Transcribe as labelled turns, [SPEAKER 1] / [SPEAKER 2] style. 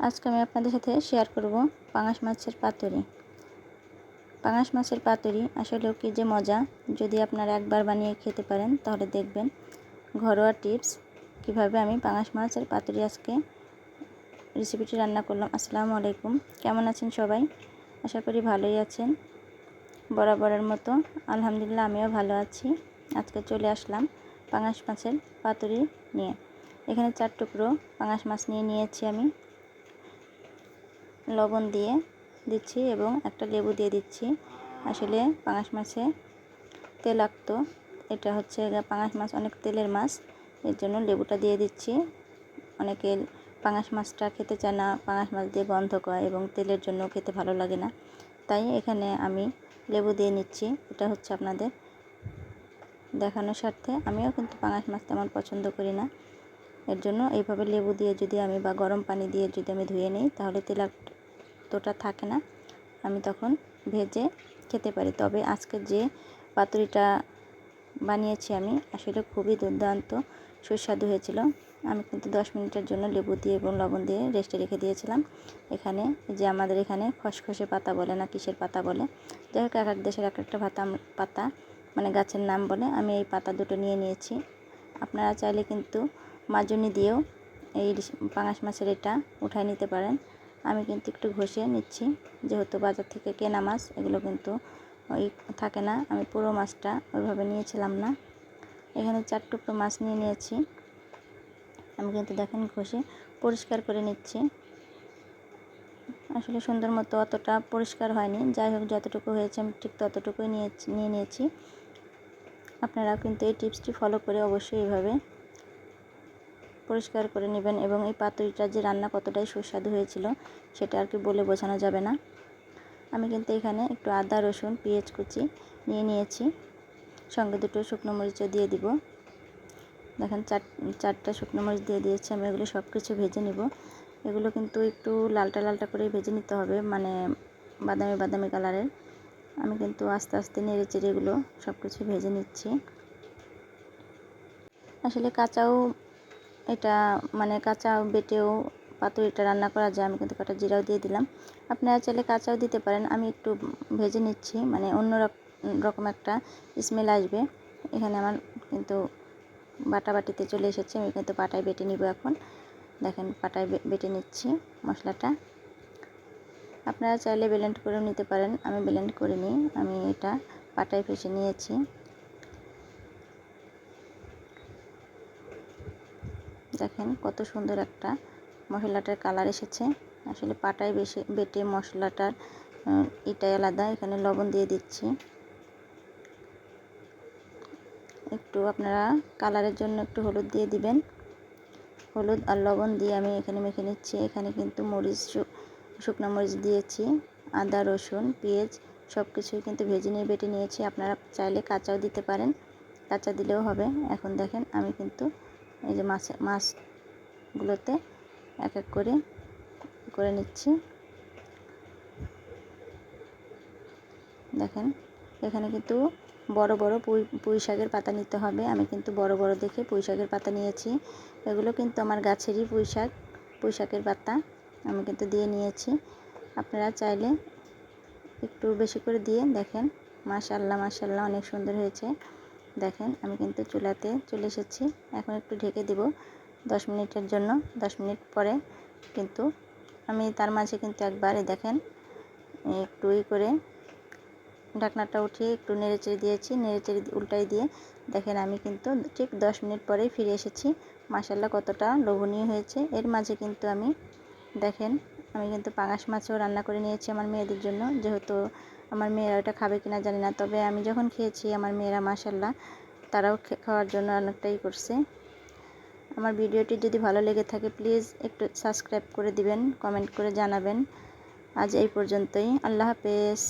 [SPEAKER 1] আজকে আমি আপনাদের সাথে শেয়ার করব পাঙাশ মাছের পাতুরি। পাঙাশ মাছের পাতুরি আসলেও কি যে মজা, যদি আপনারা একবার বানিয়ে খেতে পারেন তাহলে দেখবেন। ঘরোয়া টিপস কিভাবে আমি পাঙাশ মাছের পাতুরি আজকে রেসিপিটি রান্না করলাম। আসসালামু আলাইকুম, কেমন আছেন সবাই? আশা করি ভালোই আছেন। বরাবরের মতো আলহামদুলিল্লাহ আমিও ভালো আছি। আজকে চলে আসলাম পাঙাশ মাছের পাতুরি নিয়ে। এখানে 4 টুকরো পাঙাশ মাছ নিয়েছি আমি। লবণ দিয়ে দিচ্ছি এবং একটা লেবু দিয়ে দিচ্ছি। আসলে পাঙাশ মাছে তেলাক্ত, এটা হচ্ছে পাঙাশ মাছ অনেক তেলের মাছ, এর জন্য লেবুটা দিয়ে দিচ্ছি। অনেকে পাঙাশ মাছটা খেতে চায় না, পাঙাশ মাছ দিয়ে গন্ধ করে এবং তেলের জন্য খেতে ভালো লাগে না, তাই এখানে আমি লেবু দিয়ে নিচ্ছি। এটা হচ্ছে আপনাদের দেখানোর স্বার্থে। আমিও কিন্তু পাঙাশ মাছ তেমন পছন্দ করি না, এর জন্য এইভাবে লেবু দিয়ে যদি আমি বা গরম পানি দিয়ে যদি আমি ধুয়ে নিই তাহলে তেলাক্তটা থাকে না, আমি তখন ভেজে খেতে পারি। তবে আজকে যে পাতুরিটা বানিয়েছি আমি আসলে খুবই দুর্দান্ত সুস্বাদু হয়েছিল। আমি কিন্তু 10 মিনিটের জন্য লেবু দিয়ে এবং লবণ দিয়ে রেস্টে রেখে দিয়েছিলাম। এখানে যে আমাদের এখানে খসখসে পাতা বলে না কিসের পাতা বলে, যাই হোক এক এক দেশের এক একটা পাতা মানে গাছের নাম বলে। আমি এই পাতা দুটো নিয়েছি। আপনারা চাইলে কিন্তু মাজনি দিয়েও এই পাঙাশ মাছের এটা উঠায় নিতে পারেন। আমি কিন্তু একটু ঘষে নিচ্ছি, যেহেতু বাজার থেকে কেনা মাছ এগুলো কিন্তু ওই থাকে না। আমি পুরো মাছটা ওইভাবে নিয়েছিলাম না। এখানে 4 টুকরো মাছ নিয়েছি। আমি কিন্তু দেখেন ঘষে পরিষ্কার করে নিচ্ছি। আসলে সুন্দর মতো অতটা পরিষ্কার হয়নি, যাই হোক যতটুকু হয়েছে আমি ঠিক ততটুকুই নিয়ে নিয়েছি। আপনারা কিন্তু এই টিপসটি ফলো করে অবশ্যই এইভাবে পরিষ্কার করে নেবেন। এবং এই পাতুরিটা যে রান্না কতটাই সুস্বাদু হয়েছিল সেটা আর কি বলে বোঝানো যাবে না। আমি কিন্তু এখানে একটু আদা রসুন পেঁয়াজ কুচি নিয়েছি, সঙ্গে 2টো শুকনো মরিচও দিয়ে দিব। দেখেন 4টা শুকনো মরিচ দিয়ে দিয়েছি আমি। এগুলো সব কিছু ভেজে নিব। এগুলো কিন্তু একটু লালটা করে ভেজে নিতে হবে, মানে বাদামি কালারের। আমি কিন্তু আস্তে আস্তে নেড়ে চেড়ে এগুলো সব কিছু ভেজে নিচ্ছি। আসলে কাঁচাও এটা মানে কাঁচা বেটেও পাতুরিটা রান্না করা যায়। আমি কিন্তু কটা জিরাও দিয়ে দিলাম, আপনারা চাইলে কাঁচাও দিতে পারেন। আমি একটু ভেজে নিচ্ছি, মানে অন্য রকম একটা স্মেল আসবে। এখানে আমার কিন্তু বাটিতে চলে এসেছে, আমি কিন্তু পাটায় বেটে নিব এখন। দেখেন পাটায় বেটে নিচ্ছি মশলাটা। আপনারা চাইলে ব্লেন্ড করেও নিতে পারেন, আমি ব্লেন্ড করিনি, আমি এটা পাটায় পিষে নিয়েছি। দেখেন কত সুন্দর একটা মশলাটার কালার এসেছে। আসলে পাটায় বেটে মশলাটার এটাই আলাদা। এখানে লবণ দিয়ে দিচ্ছি একটু, আপনারা কালারের জন্য একটু হলুদ দিয়ে দিবেন। হলুদ আর লবণ দিয়ে আমি এখানে মেখে নিচ্ছি। এখানে কিন্তু শুকনো মরিচ দিয়েছি, আদা রসুন পেঁয়াজ সব কিছুই কিন্তু ভেজে নিয়ে বেটে নিয়েছি। আপনারা চাইলে কাঁচাও দিতে পারেন, কাঁচা দিলেও হবে। এখন দেখেন আমি কিন্তু এই যে মাছগুলোতে এক এক করে নিচ্ছি। দেখেন এখানে কিন্তু বড় পুঁই শাকের পাতা নিতে হবে। আমি কিন্তু বড় দেখে পুঁই শাকের পাতা নিয়েছি। এগুলো কিন্তু আমার গাছেরই পুঁই শাকের পাতা আমি কিন্তু দিয়ে নিয়েছি। আপনারা চাইলে একটু বেশি করে দিয়ে দেখেন। মাশাআল্লাহ অনেক সুন্দর হয়েছে। দেখেন আমি কিন্তু চুলাতে চলে এসেছি। এখন একটু ঢেকে দিব 10 মিনিটের জন্য। 10 মিনিট পরে কিন্তু আমি তার মাঝে কিন্তু একবারে দেখেন একটু করে ঢাকনাটা উঠিয়ে একটু নেড়েচেড়ে দিয়েছি, নেড়েচেড়ে উল্টাই দিয়ে দেখেন আমি কিন্তু ঠিক 10 মিনিট পরেই ফিরে এসেছি। মাশাআল্লাহ কতটা লোভনীয় হয়েছে। এর মাঝে কিন্তু আমি দেখেন আমি কিন্তু পাঙাশ মাছও রান্না করে নিয়েছি আমার মেয়েদের জন্য, যেহেতু আমার মেয়েরা ওটা খাবে কিনা জানি না, তবে আমি যখন খেয়েছি আমার মেয়েরা মাশাআল্লাহ তারাও খাওয়ার জন্য অনেকটাই করছে। আমার ভিডিওটি যদি ভালো লেগে থাকে প্লিজ একটু সাবস্ক্রাইব করে দিবেন, কমেন্ট করে জানাবেন। আজ এই পর্যন্তই, আল্লাহ হাফেজ।